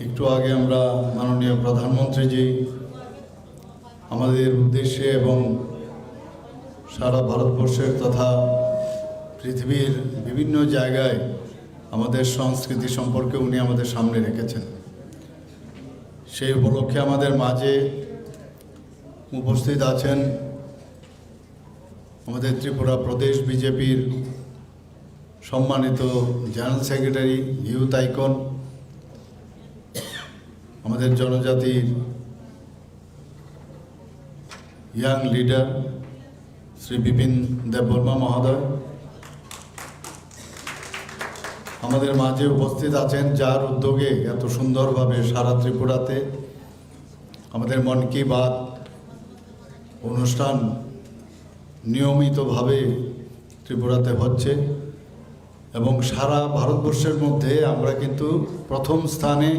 একটু আগে আমরা মাননীয় প্রধানমন্ত্রীজি আমাদের উদ্দেশ্যে এবং সারা ভারতবর্ষের তথা পৃথিবীর বিভিন্ন জায়গায় আমাদের সংস্কৃতি সম্পর্কে উনি আমাদের সামনে রেখেছেন। সেই উপলক্ষে আমাদের মাঝে উপস্থিত আছেন আমাদের ত্রিপুরা প্রদেশ বিজেপির সম্মানিত জেনারেল সেক্রেটারি, ইউথ আইকন, আমাদের জনজাতির ইয়াং লিডার শ্রী বিপিন দেববর্মা মহোদয় আমাদের মাঝে উপস্থিত আছেন, যার উদ্যোগে এত সুন্দরভাবে সারা ত্রিপুরাতে আমাদের মন কি বাত অনুষ্ঠান নিয়মিতভাবে ত্রিপুরাতে হচ্ছে এবং সারা ভারতবর্ষের মধ্যে আমরা কিন্তু প্রথম স্থানে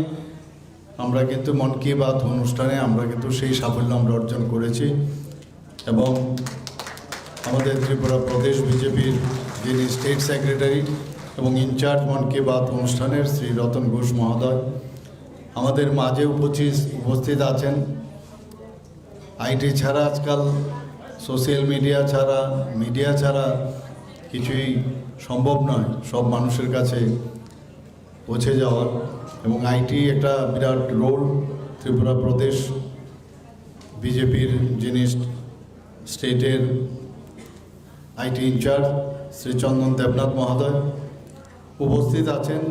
আমরা কিন্তু মন কি বাত অনুষ্ঠানে আমরা কিন্তু সেই সাফল্য আমরা অর্জন করেছি। এবং আমাদের ত্রিপুরা প্রদেশ বিজেপির যিনি স্টেট সেক্রেটারি এবং ইনচার্জ মন কি বাত অনুষ্ঠানের শ্রী রতন ঘোষ মহোদয় আমাদের মাঝে উপস্থিত আছেন। আইটি ছাড়া আজকাল সোশ্যাল মিডিয়া ছাড়া কিছুই সম্ভব নয় সব মানুষের কাছে পৌঁছে যাওয়ার, এবং আইটি একটা বিরাট রোল। ত্রিপুরা প্রদেশ বিজেপির যিনি স্টেটের আইটি ইনচার্জ শ্রী চন্দন দেবনাথ মহোদয় উপস্থিত আছেন।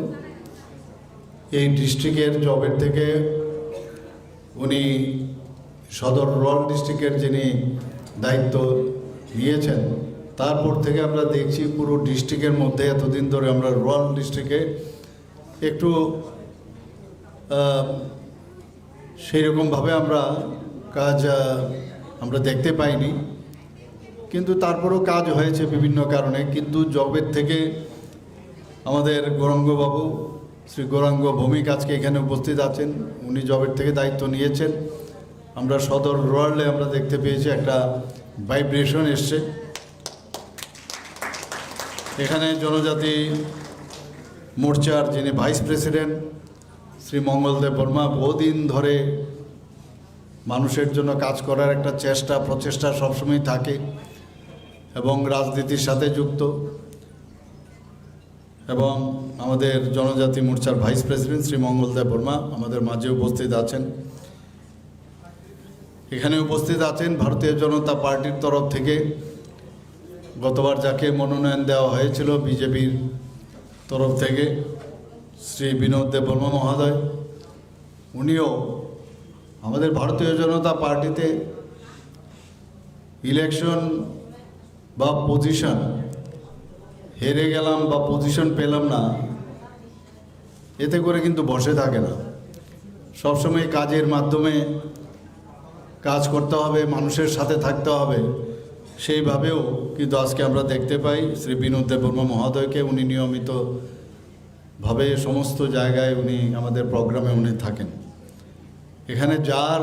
এই ডিস্ট্রিক্টের জবের থেকে উনি সদর রুরাল ডিস্ট্রিক্টের যিনি দায়িত্ব নিয়েছেন, তারপর থেকে আমরা দেখছি পুরো ডিস্ট্রিক্টের মধ্যে এতদিন ধরে আমরা রুরাল ডিস্ট্রিক্টে একটু সেই রকমভাবে আমরা কাজ আমরা দেখতে পাইনি, কিন্তু তারপরেও কাজ হয়েছে বিভিন্ন কারণে। কিন্তু জবের থেকে আমাদের গৌরাঙ্গবাবু, শ্রী গৌরাঙ্গ ভৌমিক আজকে এখানে উপস্থিত আছেন। উনি জবের থেকে দায়িত্ব নিয়েছেন। আমরা সদর রুরালে আমরা দেখতে পেয়েছি একটা ভাইব্রেশন এসছে। এখানে জনজাতি মোর্চার যিনি ভাইস প্রেসিডেন্ট শ্রী মঙ্গল দেববর্মা বহুদিন ধরে মানুষের জন্য কাজ করার একটা প্রচেষ্টা সবসময় থাকে এবং রাজনীতির সাথে যুক্ত। এবং আমাদের জনজাতি মোর্চার ভাইস প্রেসিডেন্ট শ্রী মঙ্গল দেববর্মা আমাদের মাঝে উপস্থিত আছেন। এখানে উপস্থিত আছেন ভারতীয় জনতা পার্টির তরফ থেকে গতবার যাকে মনোনয়ন দেওয়া হয়েছিল বিজেপির তরফ থেকে শ্রী বিনোদ দেববর্মা মহোদয়। উনিও আমাদের ভারতীয় জনতা পার্টিতে ইলেকশন বা পজিশন হেরে গেলাম বা পজিশন পেলাম না, এতে করে কিন্তু বসে থাকে না। সবসময় কাজের মাধ্যমে কাজ করতে হবে, মানুষের সাথে থাকতে হবে। সেইভাবেও কিন্তু আজকে আমরা দেখতে পাই শ্রী বিনোদ দেববর্মা মহোদয়কে। উনি নিয়মিতভাবে সমস্ত জায়গায় উনি আমাদের প্রোগ্রামে উনি থাকেন। এখানে যার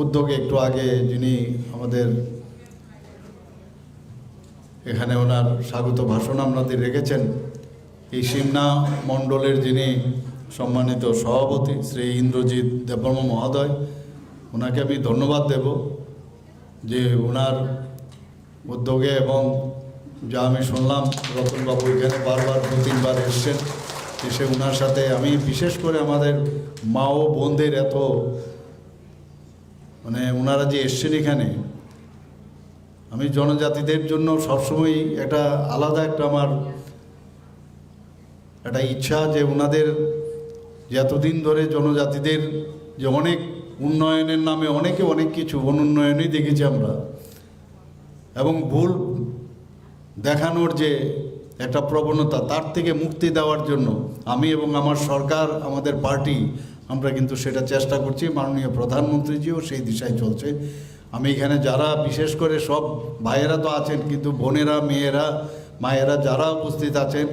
উদ্যোগে একটু আগে যিনি আমাদের এখানে ওনার স্বাগত ভাষণ আপনাদের রেখেছেন, এই সিমনা মণ্ডলের যিনি সম্মানিত সভাপতি শ্রী ইন্দ্রজিৎ দেববর্মা মহোদয়, ওনাকে আমি ধন্যবাদ দেব যে ওনার উদ্যোগে, এবং যা আমি শুনলাম রতনবাবু এখানে বারবার 2-3 বার এসছেন, এসে ওনার সাথে আমি বিশেষ করে আমাদের মা ও বোনদের এত ওনারা যে এসছেন এখানে, আমি জনজাতিদের জন্য সবসময় একটা আলাদা আমার একটা ইচ্ছা যে ওনাদের যে এতদিন ধরে জনজাতিদের যে অনেক উন্নয়নের নামে অনেক কিছু অনুন্নয়নই দেখেছি আমরা, এবং ভুল দেখানোর যে একটা প্রবণতা, তার থেকে মুক্তি দেওয়ার জন্য আমি এবং আমার সরকার, আমাদের পার্টি, আমরা কিন্তু সেটা চেষ্টা করছি। মাননীয় প্রধানমন্ত্রীজিও সেই দিশায় চলছে। আমি এখানে যারা বিশেষ করে সব ভাইয়েরা তো আছেন, কিন্তু বোনেরা, মেয়েরা, মায়েরা যারা উপস্থিত আছেন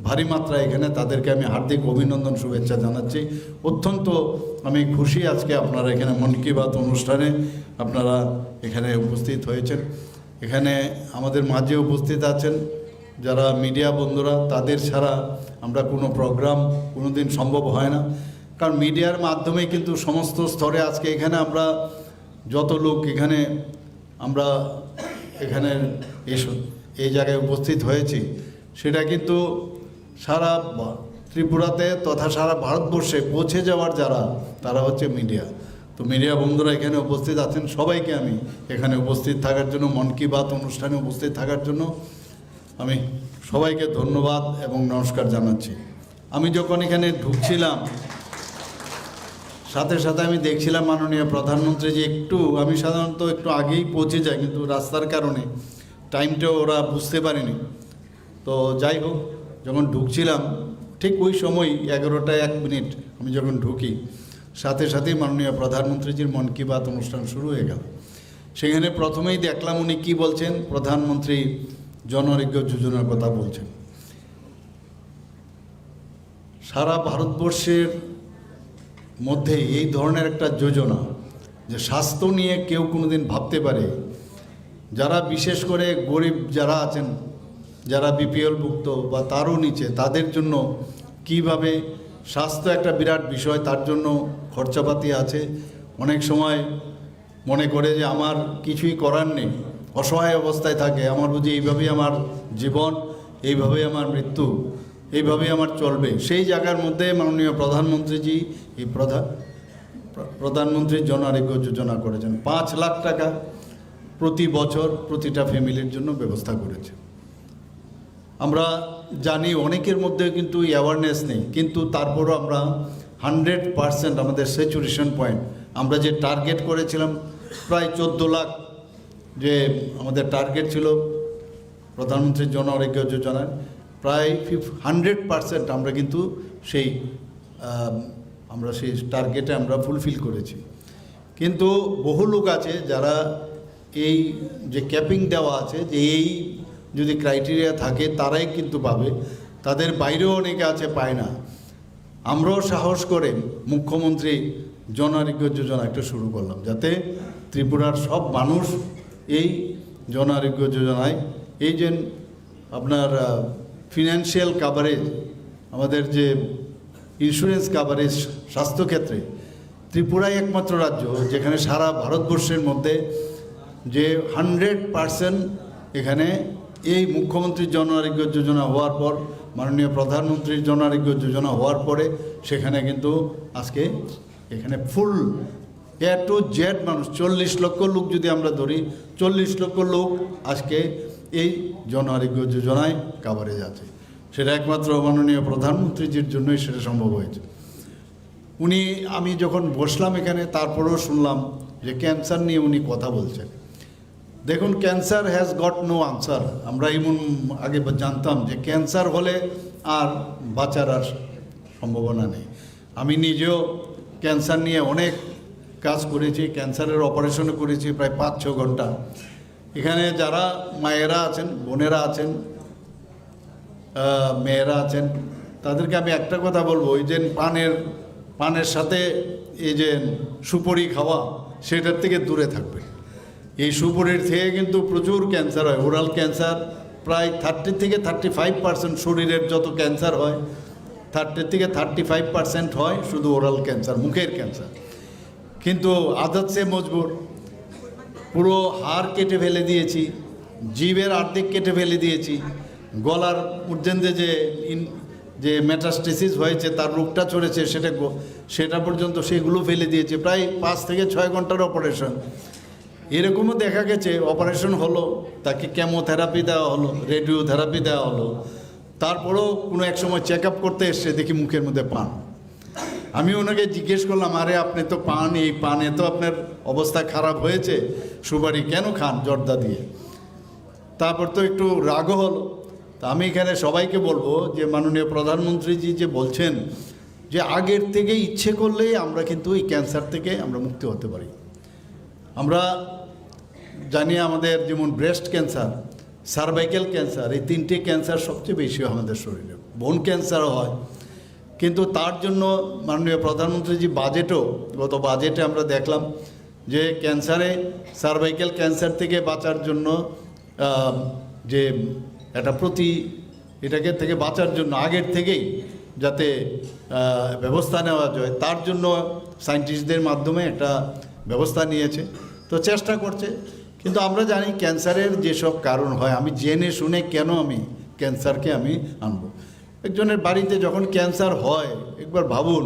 ভারী মাত্রায় এখানে, তাদেরকে আমি হার্দিক অভিনন্দন, শুভেচ্ছা জানাচ্ছি। অত্যন্ত আমি খুশি আজকে আপনারা এখানে মন কি বাত অনুষ্ঠানে আপনারা এখানে উপস্থিত হয়েছেন। এখানে আমাদের মাঝে উপস্থিত আছেন যারা মিডিয়া বন্ধুরা, তাদের ছাড়া আমরা কোনো প্রোগ্রাম কোনো দিন সম্ভব হয় না। কারণ মিডিয়ার মাধ্যমে কিন্তু সমস্ত স্তরে আজকে এখানে আমরা যত লোক এখানে আমরা এখানে এই জায়গায় উপস্থিত হয়েছি, সেটা কিন্তু সারা ত্রিপুরাতে তথা সারা ভারতবর্ষে পৌঁছে যাওয়ার যারা, তারা হচ্ছে মিডিয়া। তো মিডিয়া বন্ধুরা এখানে উপস্থিত আছেন, সবাইকে আমি এখানে উপস্থিত থাকার জন্য, মন কি বাত অনুষ্ঠানে উপস্থিত থাকার জন্য আমি সবাইকে ধন্যবাদ এবং নমস্কার জানাচ্ছি। আমি যখন এখানে ঢুকছিলাম, সাথে সাথে আমি দেখছিলাম মাননীয় প্রধানমন্ত্রী যে আমি সাধারণত একটু আগেই পৌঁছে যাই, কিন্তু রাস্তার কারণে টাইমটা ওরা বুঝতে পারেনি। তো যাই হোক, যখন ঢুকছিলাম ঠিক ওই সময় 11টা 1 মিনিট আমি যখন ঢুকি, সাথে সাথেই মাননীয় প্রধানমন্ত্রীজির মন কি বাত অনুষ্ঠান শুরু হয়ে গেল। সেখানে প্রথমেই দেখলাম উনি কি বলছেন, প্রধানমন্ত্রী জন আরোগ্য যোজনার কথা বলছেন। সারা ভারতবর্ষের মধ্যে এই ধরনের একটা যোজনা, যে স্বাস্থ্য নিয়ে কেউ কোনোদিন ভাবতে পারে, যারা বিশেষ করে গরিব যারা আছেন, যারা বিপিএলভুক্ত বা তারও নিচে, তাদের জন্য কিভাবে স্বাস্থ্য একটা বিরাট বিষয়, তার জন্য খরচাপাতি আছে। অনেক সময় মনে করে যে আমার কিছুই করার নেই, অসহায় অবস্থায় থাকে, আমার বুঝি এইভাবেই আমার জীবন, এইভাবেই আমার মৃত্যু, এইভাবেই আমার চলবে। সেই জায়গার মধ্যে মাননীয় প্রধানমন্ত্রীজি এই প্রধানমন্ত্রী জন আরোগ্য যোজনা করেছেন। 5 লাখ টাকা প্রতি বছর প্রতিটা ফ্যামিলির জন্য ব্যবস্থা করেছে। আমরা জানি অনেকের মধ্যে কিন্তু অ্যাওয়ারনেস নেই, কিন্তু তারপরও আমরা 100% আমাদের স্যাচুরেশন পয়েন্ট, আমরা যে টার্গেট করেছিলাম প্রায় 14 লাখ, যে আমাদের টার্গেট ছিল প্রধানমন্ত্রী জন আরোগ্য যোজনার, প্রায় 100% আমরা কিন্তু সেই টার্গেটে আমরা ফুলফিল করেছি। কিন্তু বহু লোক আছে যারা এই যে ক্যাপিং দেওয়া আছে, যে এই যদি ক্রাইটেরিয়া থাকে তারাই কিন্তু পাবে, তাদের বাইরেও অনেকে আছে পায় না। আমরাও সাহস করে মুখ্যমন্ত্রী জন আরোগ্য যোজনা একটা শুরু করলাম, যাতে ত্রিপুরার সব মানুষ এই জন আরোগ্য যোজনায় এই যে আপনার ফিনান্সিয়াল কাভারেজ, আমাদের যে ইন্স্যুরেন্স কাভারেজ স্বাস্থ্যক্ষেত্রে, ত্রিপুরাই একমাত্র রাজ্য যেখানে সারা ভারতবর্ষের মধ্যে যে 100% এখানে এই মুখ্যমন্ত্রীর জন আরোগ্য যোজনা হওয়ার পর, মাননীয় প্রধানমন্ত্রীর জন আরোগ্য যোজনা হওয়ার পরে, সেখানে কিন্তু আজকে এখানে ফুল A to Z মানুষ, 40 লক্ষ লোক যদি আমরা ধরি, 40 লক্ষ লোক আজকে এই জন আরোগ্য যোজনায় কাভারেজ আছে। সেটা একমাত্র মাননীয় প্রধানমন্ত্রীজির জন্যই সেটা সম্ভব হয়েছে। আমি যখন বসলাম এখানে, তারপরেও শুনলাম যে ক্যান্সার নিয়ে উনি কথা বলছেন। দেখুন, cancer has got no answer. আমরা এমন আগে জানতাম যে ক্যান্সার হলে আর বাঁচার আর সম্ভাবনা নেই। আমি নিজেও ক্যান্সার নিয়ে অনেক কাজ করেছি, ক্যান্সারের অপারেশনও করেছি প্রায় 5-6 ঘন্টা। এখানে যারা মায়েরা আছেন, বোনেরা আছেন, মেয়েরা আছেন, তাদেরকে আমি একটা কথা বলবো, এই যে পানের সাথে এই যে সুপারি খাওয়া, সেটার থেকে দূরে থাকবে। এই সুপারির থেকে কিন্তু প্রচুর ক্যান্সার হয়, ওরাল ক্যান্সার প্রায় 30 থেকে 35%। শরীরের যত ক্যান্সার হয় 30 থেকে 35% হয় শুধু ওরাল ক্যান্সার, মুখের ক্যান্সার। কিন্তু আদত সে মজবুর, পুরো হাড় কেটে ফেলে দিয়েছি, জিভের অর্ধেক কেটে ফেলে দিয়েছি, গলার পর্যন্ত যে মেটাস্টেসিস হয়েছে, তার রোগটা চড়েছে, সেটা পর্যন্ত সেগুলো ফেলে দিয়েছে। প্রায় 5 থেকে 6 ঘন্টার অপারেশন। এরকমও দেখা গেছে অপারেশন হলো, তাকে কেমোথেরাপি দেওয়া হলো, রেডিওথেরাপি দেওয়া হলো, তারপরেও কোনো এক সময় চেক আপ করতে এসছে, দেখি মুখের মধ্যে পান। আমি ওনাকে জিজ্ঞেস করলাম, আরে আপনি তো এই পানে তো আপনার অবস্থা খারাপ হয়েছে, সুপারি কেন খান জর্দা দিয়ে? তারপর তো একটু রাগও হলো। তা আমি এখানে সবাইকে বলবো যে মাননীয় প্রধানমন্ত্রীজি যে বলছেন যে আগের থেকে ইচ্ছে করলেই আমরা কিন্তু এই ক্যান্সার থেকে আমরা মুক্তি হতে পারি। আমরা জানি আমাদের যেমন ব্রেস্ট ক্যান্সার, সার্ভাইকাল ক্যান্সার, এই 3টে ক্যান্সার সবচেয়ে বেশি হয় আমাদের শরীরে। বোন ক্যান্সারও হয়, কিন্তু তার জন্য মাননীয় প্রধানমন্ত্রীজি গত বাজেটে আমরা দেখলাম যে সার্ভাইকাল ক্যান্সার থেকে বাঁচার জন্য যে এটাকে থেকে বাঁচার জন্য আগের থেকেই যাতে ব্যবস্থা নেওয়া যায় তার জন্য সায়েন্টিস্টদের মাধ্যমে একটা ব্যবস্থা নিয়েছে, তো চেষ্টা করছে। কিন্তু আমরা জানি ক্যান্সারের যেসব কারণ হয়, আমি জেনে শুনে কেন আমি ক্যান্সারকে আমি আনব? একজনের বাড়িতে যখন ক্যান্সার হয় একবার ভাবুন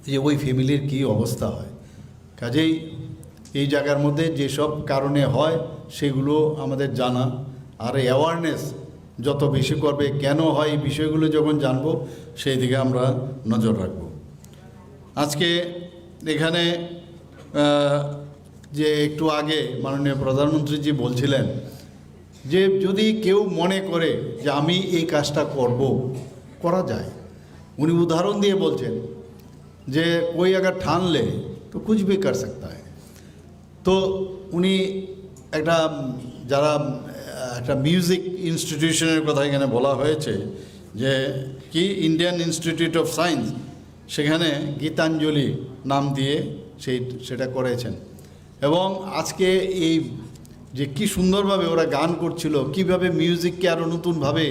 যে ওই ফ্যামিলির কী অবস্থা হয়। কাজেই এই জায়গার মধ্যে যেসব কারণে হয় সেগুলো আমাদের জানা, আর অ্যাওয়ারনেস যত বেশি করবে কেন হয় এই বিষয়গুলো যখন জানবো সেই দিকে আমরা নজর রাখব। আজকে এখানে যে একটু আগে মাননীয় প্রধানমন্ত্রীজি বলছিলেন যে যদি কেউ মনে করে যে আমি এই কাজটা করব, করা যায়। উনি উদাহরণ দিয়ে বলছেন যে कोई अगर ठान ले तो कुछ भी कर सकता है। তো উনি একটা যারা একটা মিউজিক ইনস্টিটিউশনের কথা এখানে বলা হয়েছে যে কি ইন্ডিয়ান ইনস্টিটিউট অফ সায়েন্স, সেখানে গীতাঞ্জলি নাম দিয়ে সেটা করেছেন। এবং আজকে এই যে কি সুন্দরভাবে ওরা গান করছিল, কিভাবে মিউজিককে আরও নতুনভাবে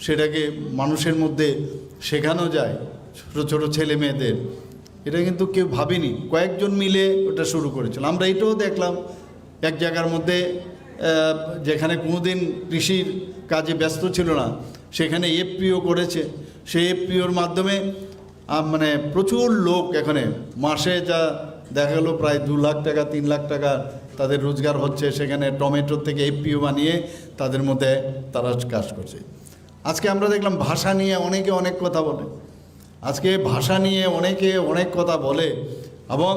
সেটাকে মানুষের মধ্যে শেখানো যায় ছোটো ছোটো ছেলে মেয়েদের, এটা কিন্তু কেউ ভাবেনি। কয়েকজন মিলে ওটা শুরু করেছিল। আমরা এটাও দেখলাম এক জায়গার মধ্যে যেখানে কোনোদিন কৃষির কাজে ব্যস্ত ছিল না, সেখানে এফপিও করেছে। সেই এফপিওর মাধ্যমে মানে প্রচুর লোক এখানে মাসে যা দেখা গেলো প্রায় 2 লাখ টাকা 3 লাখ টাকা তাদের রোজগার হচ্ছে। সেখানে টমেটোর থেকে এফপিও বানিয়ে তাদের মধ্যে তারা কাজ করছে। আজকে আমরা দেখলাম ভাষা নিয়ে অনেকে অনেক কথা বলে, আজকে ভাষা নিয়ে অনেকে অনেক কথা বলে। এবং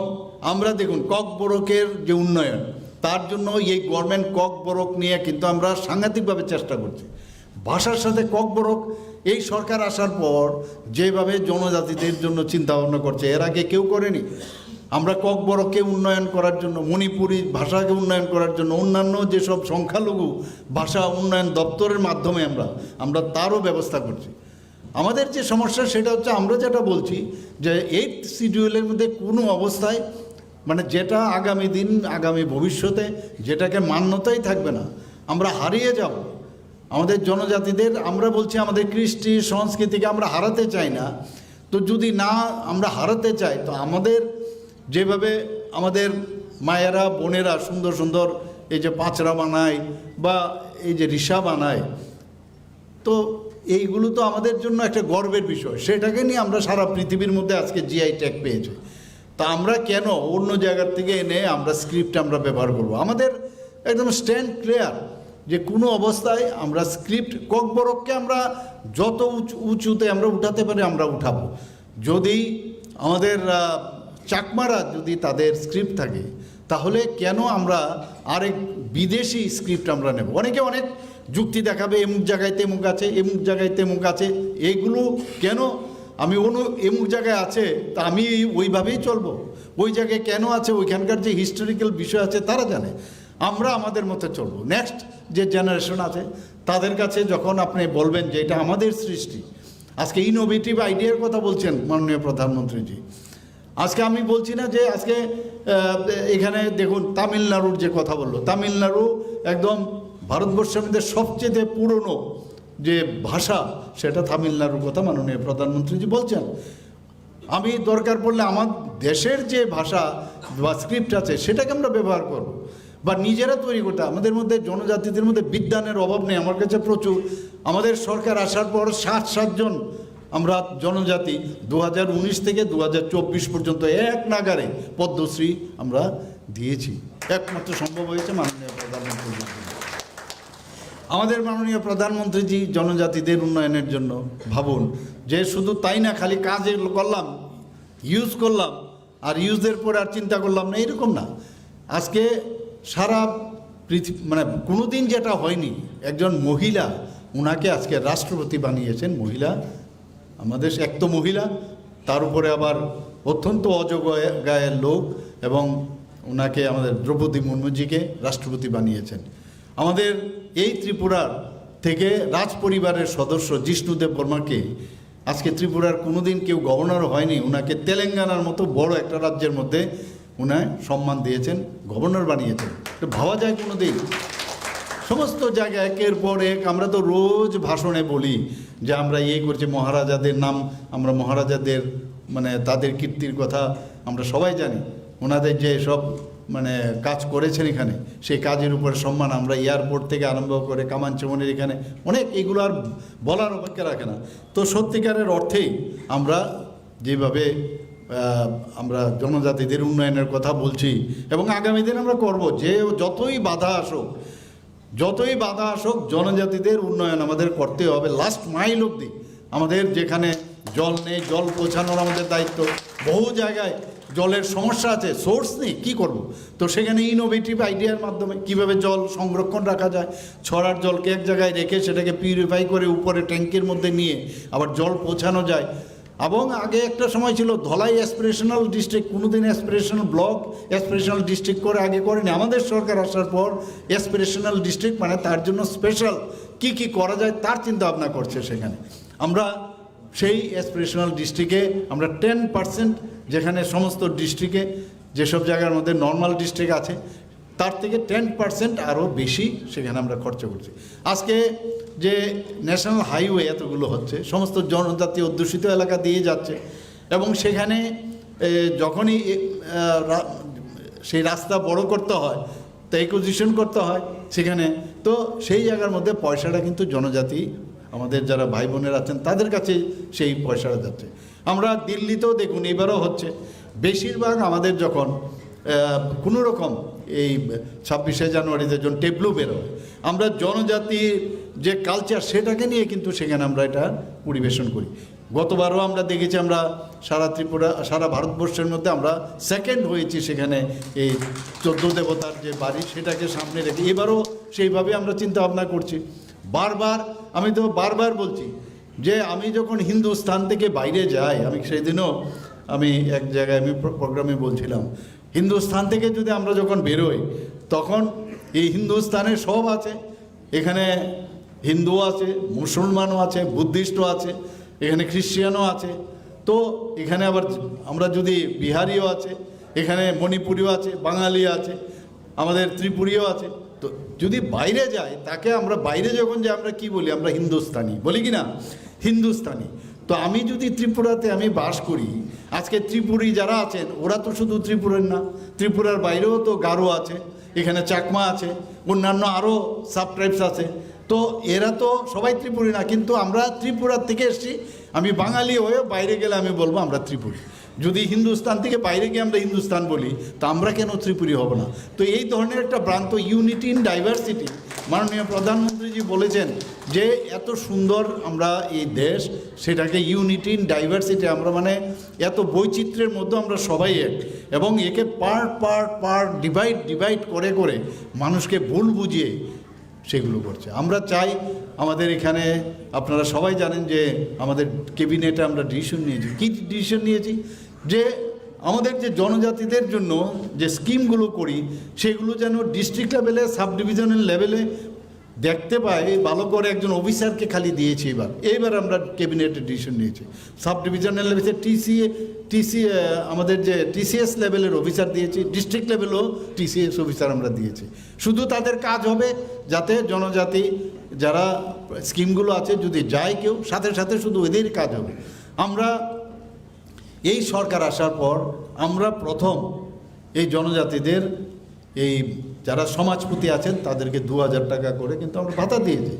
আমরা দেখুন ককবরকের যে উন্নয়ন, তার জন্য এই গভর্নমেন্ট ককবরক নিয়ে কিন্তু আমরা সাংঘাতিকভাবে চেষ্টা করছি। ভাষার সাথে ককবরক এই সরকার আসার পর যেভাবে জনজাতিদের জন্য চিন্তা ভাবনা করছে, এর আগে কেউ করেনি। আমরা ককবরককে উন্নয়ন করার জন্য, মণিপুরি ভাষাকে উন্নয়ন করার জন্য, অন্যান্য যেসব সংখ্যালঘু ভাষা উন্নয়ন দপ্তরের মাধ্যমে আমরা তারও ব্যবস্থা করছি। আমাদের যে সমস্যা সেটা হচ্ছে আমরা যেটা বলছি যে 8th শিডিউলের মধ্যে কোনো অবস্থায় মানে যেটা আগামী দিন আগামী ভবিষ্যতে যেটাকে মান্যতাই থাকবে না, আমরা হারিয়ে যাব আমাদের জনজাতিদের। আমরা বলছি আমাদের কৃষ্টি সংস্কৃতিকে আমরা হারাতে চাই না। তো যদি না আমরা হারাতে চাই, তো আমাদের যেভাবে আমাদের মায়েরা বোনেরা সুন্দর সুন্দর এই যে পাঁচরা বানায় বা এই যে রিসা বানায়, তো এইগুলো তো আমাদের জন্য একটা গর্বের বিষয়। সেটাকে নিয়ে আমরা সারা পৃথিবীর মধ্যে আজকে জিআই ট্যাগ পেয়েছি। তা আমরা কেন অন্য জায়গার থেকে এনে আমরা স্ক্রিপ্ট আমরা ব্যবহার করব? আমাদের একদম স্ট্যান্ড ক্লিয়ার যে কোনো অবস্থায় আমরা স্ক্রিপ্ট ককবরককে আমরা যত উঁচুতে আমরা উঠাতে পারি আমরা উঠাবো। যদি আমাদের চাকমারা যদি তাদের স্ক্রিপ্ট থাকে, তাহলে কেন আমরা আরেক বিদেশি স্ক্রিপ্ট আমরা নেব? অনেকে অনেক যুক্তি দেখাবে, এমুক জায়গায় তেমুক আছে, এমুক জায়গায় তেমুক আছে। এইগুলো কেন আমি এমুক জায়গায় আছে তা আমি ওইভাবেই চলবো? ওই জায়গায় কেন আছে, ওইখানকার যে হিস্টোরিক্যাল বিষয় আছে তারা জানে। আমরা আমাদের মতো চলবো। নেক্সট যে জেনারেশন আছে তাদের কাছে যখন আপনি বলবেন যে এটা আমাদের সৃষ্টি, আজকে ইনোভেটিভ আইডিয়ার কথা বলছেন মাননীয় প্রধানমন্ত্রীজি। আজকে আমি বলছি না যে আজকে এখানে দেখুন তামিলনাড়ুর যে কথা বললো, তামিলনাড়ু একদম ভারতবর্ষের মধ্যে সবচেয়ে পুরনো যে ভাষা সেটা তামিলনাড়ুর কথা মাননীয় প্রধানমন্ত্রীজি বলছেন। আমি দরকার পড়লে আমার দেশের যে ভাষা বা স্ক্রিপ্ট আছে সেটাকে আমরা ব্যবহার করব বা নিজেরা তৈরি করতে। আমাদের মধ্যে জনজাতিদের মধ্যে বিজ্ঞানের অভাব নেই, আমার কাছে প্রচুর। আমাদের সরকার আসার পর 60 জন আমরা জনজাতি 2019 থেকে 2024 পর্যন্ত এক নাগারে পদ্মশ্রী আমরা দিয়েছি। একমাত্র সম্ভব হয়েছে মাননীয় প্রধানমন্ত্রী। আমাদের মাননীয় প্রধানমন্ত্রীজি জনজাতিদের উন্নয়নের জন্য ভাবুন যে শুধু তাই না, খালি কাজে করলাম, ইউজ করলাম আর ইউজের পরে আর চিন্তা করলাম না, এরকম না। আজকে সারা পৃথিবী মানে কোনো দিন যেটা হয়নি, একজন মহিলা ওনাকে আজকে রাষ্ট্রপতি বানিয়েছেন। মহিলা, আমাদের এক তো মহিলা, তার উপরে আবার অত্যন্ত অযোগ্যের লোক, এবং ওনাকে আমাদের দ্রৌপদী মুর্মুজিকে রাষ্ট্রপতি বানিয়েছেন। আমাদের এই ত্রিপুরার থেকে রাজ পরিবারের সদস্য জিষ্ণুদেব বর্মাকে আজকে ত্রিপুরার কোনোদিন কেউ গভর্নর হয়নি, ওনাকে তেলেঙ্গানার মতো বড় একটা রাজ্যের মধ্যে উনি সম্মান দিয়েছেন, গভর্নর বানিয়েছেন। তো ভাবা যায় কোনো দিন? সমস্ত জায়গায় একের পর এক আমরা তো রোজ ভাষণে বলি যে আমরা করছি, মহারাজাদের নাম, আমরা মহারাজাদের মানে তাদের কীর্তির কথা আমরা সবাই জানি, ওনাদের যে সব মানে কাজ করেছেন এখানে, সেই কাজের উপরে সম্মান আমরা এয়ারপোর্ট থেকে আরম্ভ করে কামানচমনের এখানে অনেক, এগুলো আর বলার অপেক্ষা রাখে না। তো সত্যিকারের অর্থেই আমরা যেভাবে আমরা জনজাতিদের উন্নয়নের কথা বলছি এবং আগামী দিন আমরা করব, যে যতই বাধা আসুক জনজাতিদের উন্নয়ন আমাদের করতে হবে লাস্ট মাইল অবধি। আমাদের যেখানে জল নেই, জল পৌঁছানোর আমাদের দায়িত্ব। বহু জায়গায় জলের সমস্যা আছে, সোর্স নেই, কী করব? তো সেখানে ইনোভেটিভ আইডিয়ার মাধ্যমে কীভাবে জল সংরক্ষণ রাখা যায়, ছড়ার জলকে এক জায়গায় রেখে সেটাকে পিউরিফাই করে উপরে ট্যাঙ্কের মধ্যে নিয়ে আবার জল পৌঁছানো যায়। এবং আগে একটা সময় ছিল ধলাই অ্যাসপিরেশনাল ডিস্ট্রিক্ট, কোনোদিন অ্যাসপিরেশনাল ব্লক অ্যাসপিরেশনাল ডিস্ট্রিক্ট করে আগে করেনি। আমাদের সরকার আসার পর অ্যাসপিরেশনাল ডিস্ট্রিক্ট মানে তার জন্য স্পেশাল কি করা যায় তার চিন্তা ভাবনা করছে। সেখানে আমরা সেই অ্যাসপিরেশনাল ডিস্ট্রিক্টে আমরা 10%, যেখানে সমস্ত ডিস্ট্রিক্টে যেসব জায়গার মধ্যে নর্মাল ডিস্ট্রিক্ট আছে তার থেকে 10% আরও বেশি সেখানে আমরা খরচ করছি। আজকে যে ন্যাশনাল হাইওয়ে এতগুলো হচ্ছে সমস্ত জনজাতি অধ্যুষিত এলাকা দিয়ে যাচ্ছে, এবং সেখানে যখনই সেই রাস্তা বড় করতে হয়, তো অ্যাকুইজিশন করতে হয় সেখানে, তো সেই জায়গার মধ্যে পয়সাটা কিন্তু জনজাতি আমাদের যারা ভাই বোনেরা আছেন তাদের কাছে সেই পয়সাটা যাচ্ছে। আমরা দিল্লিতেও দেখুন এবারও হচ্ছে, বেশিরভাগ আমাদের যখন কোনো রকম এই 26শে জানুয়ারিতে যখন টেবলু বেরোয়, আমরা জনজাতির যে কালচার সেটাকে নিয়ে কিন্তু সেখানে আমরা এটা পরিবেশন করি। গতবারও আমরা দেখেছি, আমরা সারা ত্রিপুরা, সারা ভারতবর্ষের মধ্যে আমরা সেকেন্ড হয়েছি সেখানে, এই 14 দেবতার যে বাড়ি সেটাকে সামনে রেখে। এবারও সেইভাবে আমরা চিন্তা ভাবনা করছি। আমি তো বারবার বলছি যে আমি যখন হিন্দুস্তান থেকে বাইরে যাই, আমি সেদিনও এক জায়গায় প্রোগ্রামে বলছিলাম, হিন্দুস্তান থেকে যদি আমরা যখন বেরোই তখন এই হিন্দুস্তানে সব আছে, এখানে হিন্দু আছে, মুসলমানও আছে, বুদ্ধিস্টও আছে, এখানে খ্রিস্টানও আছে, তো এখানে আবার আমরা যদি বিহারিও আছে, এখানে মণিপুরিও আছে, বাঙালি আছে, আমাদের ত্রিপুরীও আছে। তো যদি বাইরে যায় তাকে আমরা বাইরে যখন যাই আমরা কি বলি? আমরা হিন্দুস্তানি বলি কি না? হিন্দুস্তানি। তো আমি যদি ত্রিপুরাতে আমি বাস করি, আজকে ত্রিপুরী যারা আছেন ওরা তো শুধু ত্রিপুরার না, ত্রিপুরার বাইরেও তো গারো আছে, এখানে চাকমা আছে, অন্যান্য আরও সাব ট্রাইবস আছে। তো এরা তো সবাই ত্রিপুরী না, কিন্তু আমরা ত্রিপুরার থেকে এসেছি। আমি বাঙালি হয়ে বাইরে গেলে আমি বলবো আমরা ত্রিপুরী। যদি হিন্দুস্তান থেকে বাইরে গিয়ে আমরা হিন্দুস্তান বলি, তা আমরা কেন ত্রিপুরী হব না? তো এই ধরনের একটা ভ্রান্ত ইউনিটি ইন ডাইভার্সিটি, মাননীয় প্রধানমন্ত্রীজি বলেছেন যে এত সুন্দর আমরা এই দেশ, সেটাকে ইউনিটি ইন ডাইভার্সিটি, আমরা মানে এত বৈচিত্র্যের মধ্যে আমরা সবাই এক, এবং একে পার্ট ডিভাইড করে মানুষকে ভুল বুঝিয়ে সেগুলো করছে। আমরা চাই আমাদের এখানে, আপনারা সবাই জানেন যে আমাদের ক্যাবিনেটে আমরা ডিসিশন নিয়েছি। কী ডিসিশন নিয়েছি? যে আমাদের যে জনজাতিদের জন্য যে স্কিমগুলো করি সেগুলো যেন ডিস্ট্রিক্ট লেভেলে, সাব ডিভিশনাল লেভেলে দেখতে পাই, ভালো করে একজন অফিসারকে খালি দিয়েছি। এইবার আমরা ক্যাবিনেটে ডিসিশন নিয়েছি, সাব ডিভিশনাল লেভেলে আমাদের যে টিসিএস লেভেলের অফিসার দিয়েছি, ডিস্ট্রিক্ট লেভেলেও টিসিএস অফিসার আমরা দিয়েছি। শুধু তাদের কাজ হবে যাতে জনজাতি যারা স্কিমগুলো আছে যদি যায় কেউ, সাথে শুধু ওদেরই কাজ হবে। আমরা এই সরকার আসার পর আমরা প্রথম এই জনজাতিদের এই যারা সমাজপতি আছেন তাদেরকে 2000 টাকা করে কিন্তু আমরা ভাতা দিয়েছি।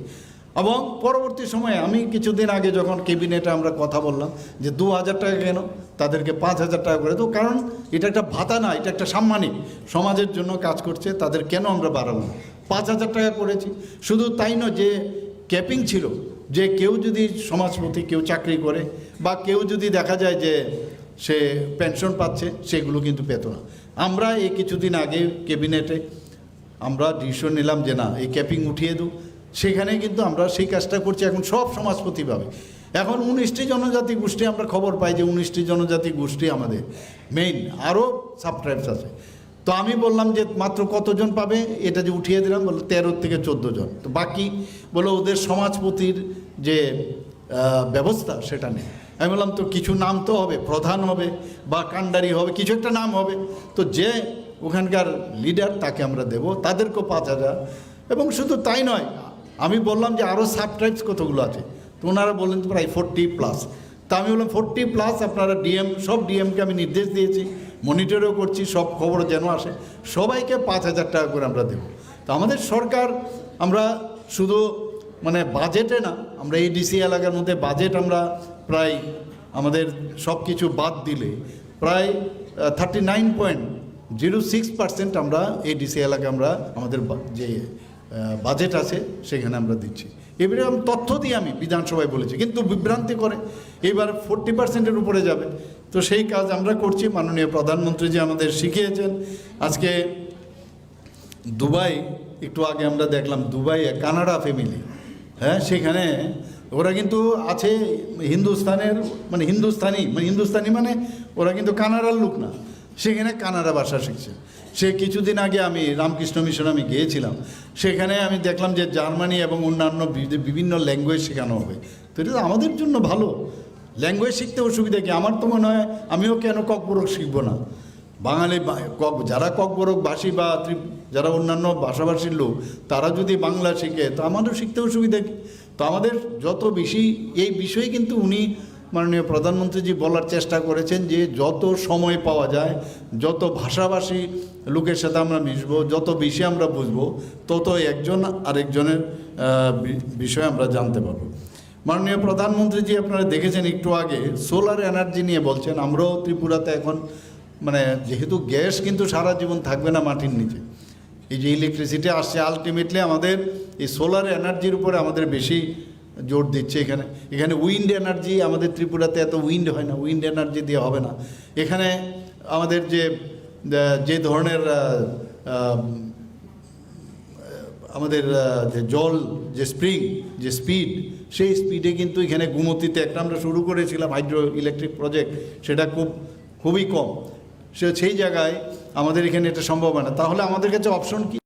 এবং পরবর্তী সময়ে আমি কিছুদিন আগে যখন ক্যাবিনেটে আমরা কথা বললাম যে 2000 টাকা কেন, তাদেরকে 5000 টাকা করে। তো কারণ এটা একটা ভাতা না, এটা একটা সাম্মানিক, সমাজের জন্য কাজ করছে, তাদের কেন আমরা বাড়াবো না? 5000 টাকা করেছি। শুধু তাই নয়, যে ক্যাপিং ছিল, যে কেউ যদি সমাজপতি কেউ চাকরি করে বা কেউ যদি দেখা যায় যে সে পেনশন পাচ্ছে, সেগুলো কিন্তু পেত না। আমরা এই কিছুদিন আগে ক্যাবিনেটে আমরা ডিসিশন নিলাম যে না, এই ক্যাপিং উঠিয়ে দেব। সেখানে কিন্তু আমরা সেই কাজটা করছি এখন সব সমাজপতিভাবে। এখন 19টি জনজাতি গোষ্ঠী আমরা খবর পাই যে 19টি জনজাতি গোষ্ঠী আমাদের মেইন, আরও সাব ট্রাইবস আছে। তো আমি বললাম যে মাত্র কতজন পাবে এটা যে উঠিয়ে দিলাম, বললো 13 থেকে 14 জন। তো বাকি বলো ওদের সমাজপতির যে ব্যবস্থা সেটা নেই। আমি বললাম তো কিছু নাম তো হবে, প্রধান হবে বা কান্ডারি হবে, কিছু একটা নাম হবে। তো যে ওখানকার লিডার তাকে আমরা দেব, তাদেরকেও 5000। এবং শুধু তাই নয়, আমি বললাম যে আরও সাবট্রাইবস কতগুলো আছে, তো ওনারা বললেন তো প্রায় 40+। তা আমি বললাম 40+, আপনারা সব ডিএমকে আমি নির্দেশ দিয়েছি, মনিটরও করছি, সব খবর যেন আসে, সবাইকে 5,000 টাকা করে আমরা দেব। তো আমাদের সরকার, আমরা শুধু মানে বাজেটে না, আমরা এই ডিসি এলাকার মধ্যে বাজেট আমরা প্রায় আমাদের সব কিছু বাদ দিলে প্রায় 39.06% আমরা এই ডিসি এলাকায় আমরা আমাদের যে বাজেট আছে সেখানে আমরা দিচ্ছি। এবারে আমি তথ্য দিয়ে আমি বিধানসভায় বলেছি, কিন্তু বিভ্রান্তি করে এবার 40%-এর উপরে যাবে। তো সেই কাজ আমরা করছি। মাননীয় প্রধানমন্ত্রী যে আমাদের শিখিয়েছেন, আজকে দুবাই, একটু আগে আমরা দেখলাম দুবাইয়ে কানাডা ফ্যামিলি, হ্যাঁ, সেখানে ওরা কিন্তু আছে হিন্দুস্তানের, মানে হিন্দুস্তানি মানে ওরা কিন্তু কানাডার লোক না, সেখানে কানাডা ভাষা শিখছে। সে কিছুদিন আগে আমি রামকৃষ্ণ মিশন আমি গিয়েছিলাম, সেখানে আমি দেখলাম যে জার্মানি এবং অন্যান্য বিভিন্ন ল্যাঙ্গুয়েজ শেখানো হবে। তো এটা আমাদের জন্য ভালো, ল্যাঙ্গুয়েজ শিখতে অসুবিধা কি? আমার তো মনে হয় আমিও কেন ককবরক শিখবো না? বাঙালি যারা ককবরক ভাষী বা যারা অন্যান্য ভাষাভাষীর লোক, তারা যদি বাংলা শিখে তো আমারও শিখতে অসুবিধা কি? তো আমাদের যত বেশি এই বিষয়ে কিন্তু উনি মাননীয় প্রধানমন্ত্রীজি বলার চেষ্টা করেছেন যে যত সময় পাওয়া যায়, যত ভাষাভাষী লোকের সাথে আমরা মিশবো, যত বেশি আমরা বুঝবো, তত একজন আরেকজনের বিষয়ে আমরা জানতে পারবো। মাননীয় প্রধানমন্ত্রীজি আপনারা দেখেছেন একটু আগে সোলার এনার্জি নিয়ে বলছেন। আমরাও ত্রিপুরাতে এখন মানে যেহেতু গ্যাস কিন্তু সারা জীবন থাকবে না মাটির নিচে, এই যে ইলেকট্রিসিটি আসছে, আলটিমেটলি আমাদের এই সোলার এনার্জির উপরে আমাদের বেশি জোর দিচ্ছে। এখানে উইন্ড এনার্জি, আমাদের ত্রিপুরাতে এত উইন্ড হয় না, উইন্ড এনার্জি দিয়ে হবে না। এখানে আমাদের যে ধরনের আমাদের যে জল, যে স্প্রিং, যে স্পিড, সেই স্পিডে কিন্তু এখানে গুমতিতে একটা আমরা শুরু করেছিলাম হাইড্রো ইলেকট্রিক প্রজেক্ট, সেটা খুবই কম। সেই জায়গায় আমাদের এখানে এটা সম্ভব হয় না। তাহলে আমাদের কাছে অপশন কি?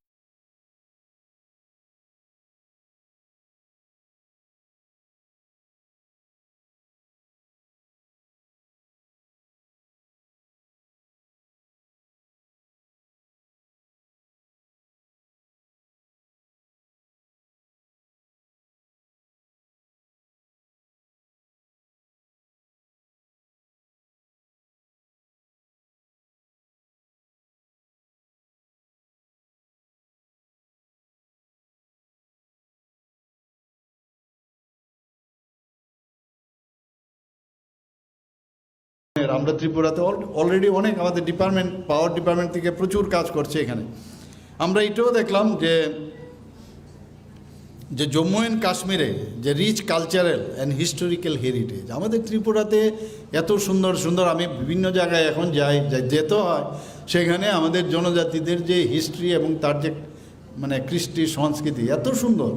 আমরা ত্রিপুরাতে অলরেডি অনেক আমাদের ডিপার্টমেন্ট, পাওয়ার ডিপার্টমেন্ট থেকে প্রচুর কাজ করছে এখানে। আমরা এটাও দেখলাম যে জম্মু অ্যান্ড কাশ্মীরে যে rich cultural and historical heritage, আমাদের ত্রিপুরাতে এত সুন্দর সুন্দর, আমি বিভিন্ন জায়গায় এখন যেতে হয়, সেখানে আমাদের জনজাতিদের যে হিস্ট্রি এবং তার যে মানে কৃষ্টি সংস্কৃতি এত সুন্দর,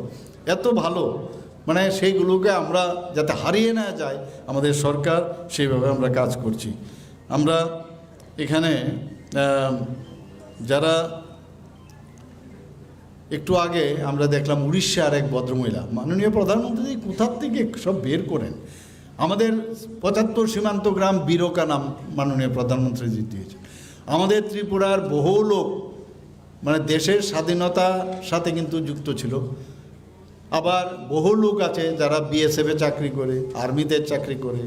এত ভালো, মানে সেইগুলোকে আমরা যাতে হারিয়ে না যায়, আমাদের সরকার সেইভাবে আমরা কাজ করছি। আমরা এখানে যারা একটু আগে আমরা দেখলাম উড়িষ্যার এক ভদ্রমহিলা, মাননীয় প্রধানমন্ত্রী কোথার থেকে সব বের করেন, আমাদের 75 সীমান্ত গ্রাম বীরকা নাম মাননীয় প্রধানমন্ত্রী দিয়েছে। আমাদের ত্রিপুরার বহু লোক মানে দেশের স্বাধীনতার সাথে কিন্তু যুক্ত ছিল। আবার বহু লোক আছে যারা বিএসএফে চাকরি করে, আর্মিতে চাকরি করে,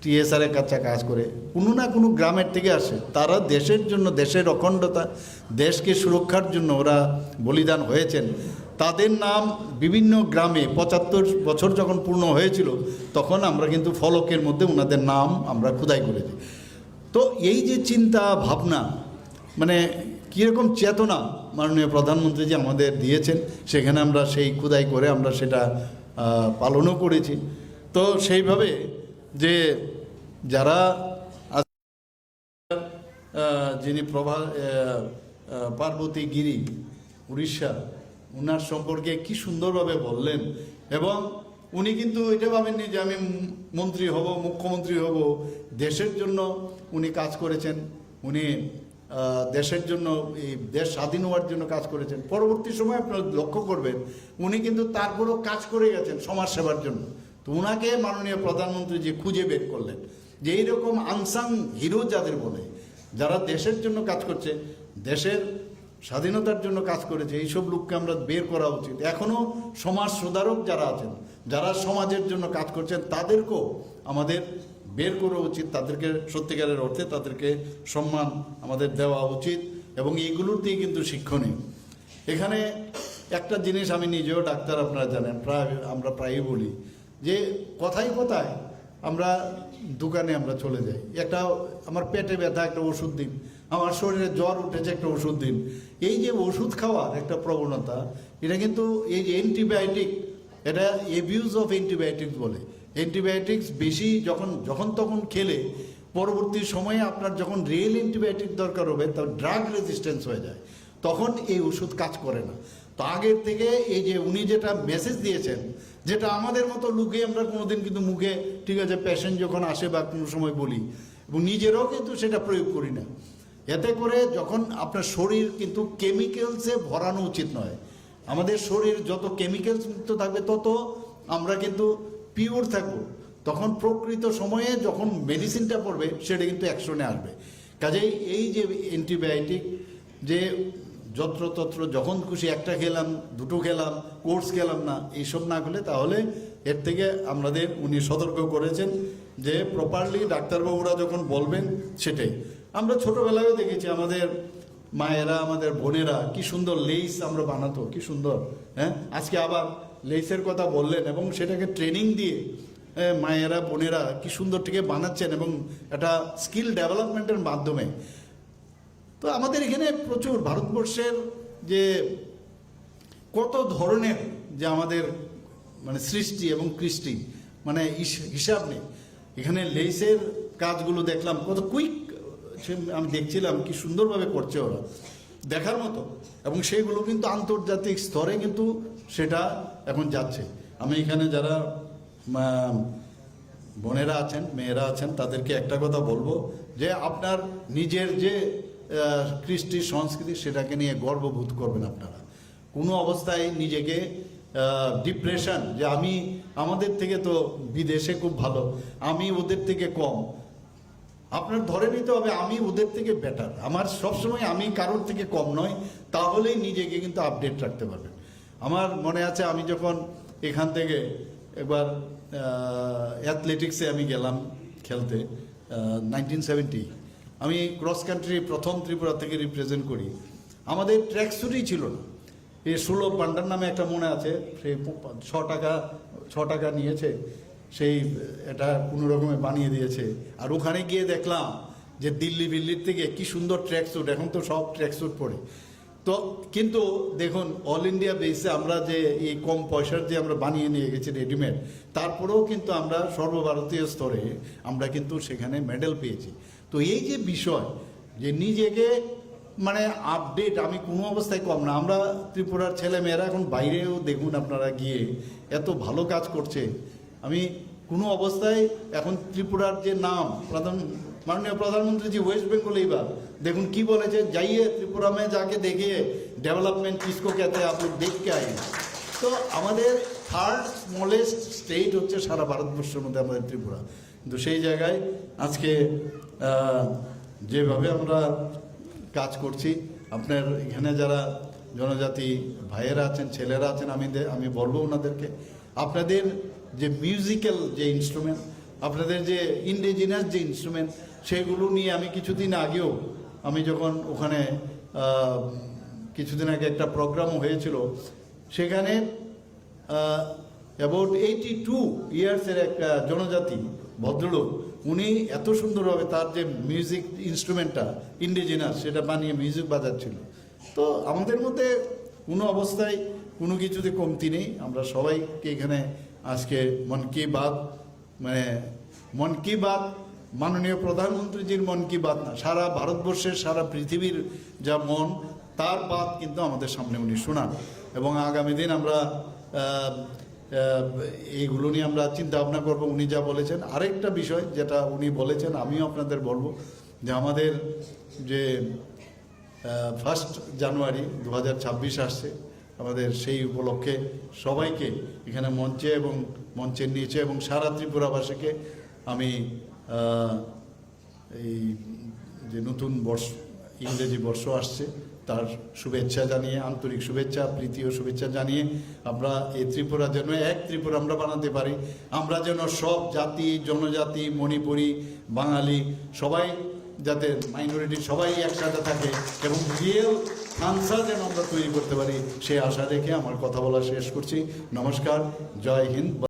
টিএসআরের কাছে কাজ করে, কোনো না কোনো গ্রামের থেকে আসে। তারা দেশের জন্য, দেশের অখণ্ডতা, দেশকে সুরক্ষার জন্য ওরা বলিদান হয়েছেন। তাদের নাম বিভিন্ন গ্রামে 75 বছর যখন পূর্ণ হয়েছিল, তখন আমরা কিন্তু ফলকের মধ্যে ওনাদের নাম আমরা খোদাই করেছি। তো এই যে চিন্তা ভাবনা, মানে কীরকম চেতনা মাননীয় প্রধানমন্ত্রী যে আমাদের দিয়েছেন, সেখানে আমরা সেই খোদাই করে আমরা সেটা পালনও করেছি। তো সেইভাবে যে যারা যিনি পার্বতী গিরি উড়িষ্যা, ওনার সম্পর্কে কি সুন্দরভাবে বললেন। এবং উনি কিন্তু এটা ভাবেননি যে আমি মন্ত্রী হব, মুখ্যমন্ত্রী হব। দেশের জন্য উনি কাজ করেছেন, উনি দেশের জন্য, এই দেশ স্বাধীন হওয়ার জন্য কাজ করেছেন। পরবর্তী সময় আপনারা লক্ষ্য করবেন উনি কিন্তু তারপরেও কাজ করে গেছেন সমাজ সেবার জন্য। তো ওনাকে মাননীয় প্রধানমন্ত্রী যে খুঁজে বের করলেন যে এইরকম আনসাং হিরো যাদের বলে, যারা দেশের জন্য কাজ করছে, দেশের স্বাধীনতার জন্য কাজ করেছে, এইসব লোককে আমরা বের করা উচিত। এখনও সমাজ সুধারক যারা আছেন, যারা সমাজের জন্য কাজ করছেন, তাদেরকেও আমাদের বের করা উচিত, তাদেরকে সত্যিকারের অর্থে তাদেরকে সম্মান আমাদের দেওয়া উচিত, এবং এইগুলোর দিয়ে কিন্তু শিক্ষণীয়। এখানে একটা জিনিস আমি নিজেও ডাক্তার, আপনারা জানেন, আমরা প্রায়ই বলি যে কথায় কথায় আমরা দোকানে আমরা চলে যাই, একটা আমার পেটে ব্যথা একটা ওষুধ দিন, আমার শরীরে জ্বর উঠেছে একটা ওষুধ দিন। এই যে ওষুধ খাওয়ার একটা প্রবণতা, এটা কিন্তু এই যে অ্যান্টিবায়োটিক, এটা অ্যাবিউজ অফ অ্যান্টিবায়োটিক্স বলে। অ্যান্টিবায়োটিক্স বেশি যখন তখন খেলে পরবর্তী সময়ে আপনার যখন রিয়েল অ্যান্টিবায়োটিক দরকার হবে, তখন ড্রাগ রেজিস্ট্যান্স হয়ে যায়, তখন এই ওষুধ কাজ করে না। তো আগের থেকে এই যে উনি যেটা মেসেজ দিয়েছেন, যেটা আমাদের মতো লোকে আমরা কোনোদিন কিন্তু মুখে, ঠিক আছে, পেশেন্ট যখন আসে বা কোনো সময় বলি, এবং নিজেরাও কিন্তু সেটা প্রয়োগ করি না। এতে করে যখন আপনার শরীর কিন্তু কেমিক্যালসে ভরানো উচিত নয়। আমাদের শরীর যত কেমিক্যালস মুক্ত থাকবে তত আমরা কিন্তু পিওর থাকবো। তখন প্রকৃত সময়ে যখন মেডিসিনটা পড়বে সেটা কিন্তু অ্যাকশনে আসবে। কাজেই এই যে অ্যান্টিবায়োটিক, যে যত্রতত্র যখন খুশি একটা খেলাম, দুটো খেলাম, কোর্স খেলাম না, এইসব না খেলে তাহলে এর থেকে আমাদের উনি সতর্ক করেছেন যে প্রপারলি ডাক্তারবাবুরা যখন বলবেন সেটাই। আমরা ছোটোবেলায়ও দেখেছি আমাদের মায়েরা, আমাদের বোনেরা কি সুন্দর লেস আমরা বানাতো, কি সুন্দর। হ্যাঁ, আজকে আবার লেসের কথা বললেন, এবং সেটাকে ট্রেনিং দিয়ে মায়েরা বোনেরা কি সুন্দর থেকে বানাচ্ছেন, এবং একটা স্কিল ডেভেলপমেন্টের মাধ্যমে। তো আমাদের এখানে প্রচুর ভারতবর্ষের যে কত ধরনের যে আমাদের মানে সৃষ্টি এবং কৃষ্টি, মানে হিসাব নেই। এখানে লেসের কাজগুলো দেখলাম কত কুইক, আমি দেখছিলাম কি সুন্দরভাবে করছে ওরা, দেখার মতো। এবং সেইগুলো কিন্তু আন্তর্জাতিক স্তরে কিন্তু সেটা এখন যাচ্ছে। আমি এখানে যারা বোনেরা আছেন, মেয়েরা আছেন, তাদেরকে একটা কথা বলবো যে আপনার নিজের যে কৃষ্টি সংস্কৃতি সেটাকে নিয়ে গর্ববোধ করবেন। আপনারা কোনো অবস্থায় নিজেকে ডিপ্রেশন, যে আমাদের থেকে তো বিদেশে খুব ভালো, আমি ওদের থেকে কম, আপনার ধরে নিতে হবে আমি ওদের থেকে বেটার। আমার সবসময় আমি কারোর থেকে কম নয়, তাহলেই নিজেকে কিন্তু আপডেট রাখতে পারবেন। আমার মনে আছে আমি যখন এখান থেকে একবার অ্যাথলেটিক্সে আমি গেলাম খেলতে 1970, আমি ক্রস কান্ট্রি প্রথম ত্রিপুরা থেকে রিপ্রেজেন্ট করি। আমাদের ট্র্যাক স্যুটই ছিল না। এই 16 পান্ডার নামে একটা মনে আছে, সেই 6 টাকা নিয়েছে, সেই এটা কোনো রকমে বানিয়ে দিয়েছে। আর ওখানে গিয়ে দেখলাম যে দিল্লির থেকে কি সুন্দর ট্র্যাক স্যুট, এখন তো সব ট্র্যাক স্যুট পরে। তো কিন্তু দেখুন অল ইন্ডিয়া বেসে আমরা যে এই কম পয়সার যে আমরা বানিয়ে নিয়ে গেছি রেডিমেড, তারপরেও কিন্তু আমরা সর্বভারতীয় স্তরে আমরা কিন্তু সেখানে মেডেল পেয়েছি। তো এই যে বিষয় যে নিজেকে মানে আপডেট, আমি কোনো অবস্থায় কম না। আমরা ত্রিপুরার ছেলেমেয়েরা এখন বাইরেও দেখুন আপনারা গিয়ে এত ভালো কাজ করছে। আমি কোনো অবস্থায় এখন ত্রিপুরার যে নাম माननीय प्रधानमंत्री जी वेस्ट बंगाल एबार देखुन की बोले जाइए त्रिपुरा में जाके देखिए डेवलपमेंट किसको कहते हैं, आप लोग देख के आइए। तो हमारे थार्ड स्मलेस्ट स्टेट होच्छे सारा भारतवर्षेर मध्य हमारे त्रिपुरा, किन्तु सेई जायगाय आजके जेभावे आमरा काज करছি আপনার এখানে যারা জনজাতি ভাইয়েরা আছেন, ছেলেরা আছেন, আমি বলবো ওনাদেরকে আপনাদের যে মিউজিক্যাল যে ইনস্ট্রুমেন্ট, আপনাদের যে ইন্ডিজিনাস যে ইনস্ট্রুমেন্ট, সেগুলো নিয়ে আমি কিছুদিন আগেও আমি যখন ওখানে কিছুদিন আগে একটা প্রোগ্রামও হয়েছিল, সেখানে অ্যাবাউট 82 ইয়ার্সের একটা জনজাতি ভদ্রলোক, উনি এত সুন্দরভাবে তার যে মিউজিক ইনস্ট্রুমেন্টটা ইন্ডিজিনাস সেটা বানিয়ে মিউজিক বাজাচ্ছিল। তো আমাদের মধ্যে কোনো অবস্থায় কোনো কিছুতে কমতি নেই। আমরা সবাইকে এখানে আজকে মন কি বাত, মানে মন কি বাত মাননীয় প্রধানমন্ত্রীজির মন কি বাত না, সারা ভারতবর্ষের সারা পৃথিবীর যা মন তার বাত কিন্তু আমাদের সামনে উনি শোনান। এবং আগামী দিন আমরা এইগুলো নিয়ে আমরা চিন্তা ভাবনা করবো। উনি যা বলেছেন, আরেকটা বিষয় যেটা উনি বলেছেন আমিও আপনাদের বলবো যে আমাদের যে 1 জানুয়ারি 2026 আসছে, আমাদের সেই উপলক্ষে সবাইকে এখানে মঞ্চে এবং মঞ্চের নিচে এবং সারা ত্রিপুরাবাসীকে আমি এই যে নতুন বর্ষ ইংরেজি বর্ষ আসছে তার শুভেচ্ছা জানিয়ে, আন্তরিক শুভেচ্ছা, প্রীতি ও শুভেচ্ছা জানিয়ে আমরা এই ত্রিপুরা যেন এক ত্রিপুরা আমরা বানাতে পারি। আমরা যেন সব জাতি, জনজাতি, মণিপুরী, বাঙালি সবাই, যাতে মাইনরিটি সবাই একসাথে থাকে এবং রিয়েল খানসা যেন আমরা তৈরি করতে পারি, সেই আশা রেখে আমার কথা বলা শেষ করছি। নমস্কার, জয় হিন্দ।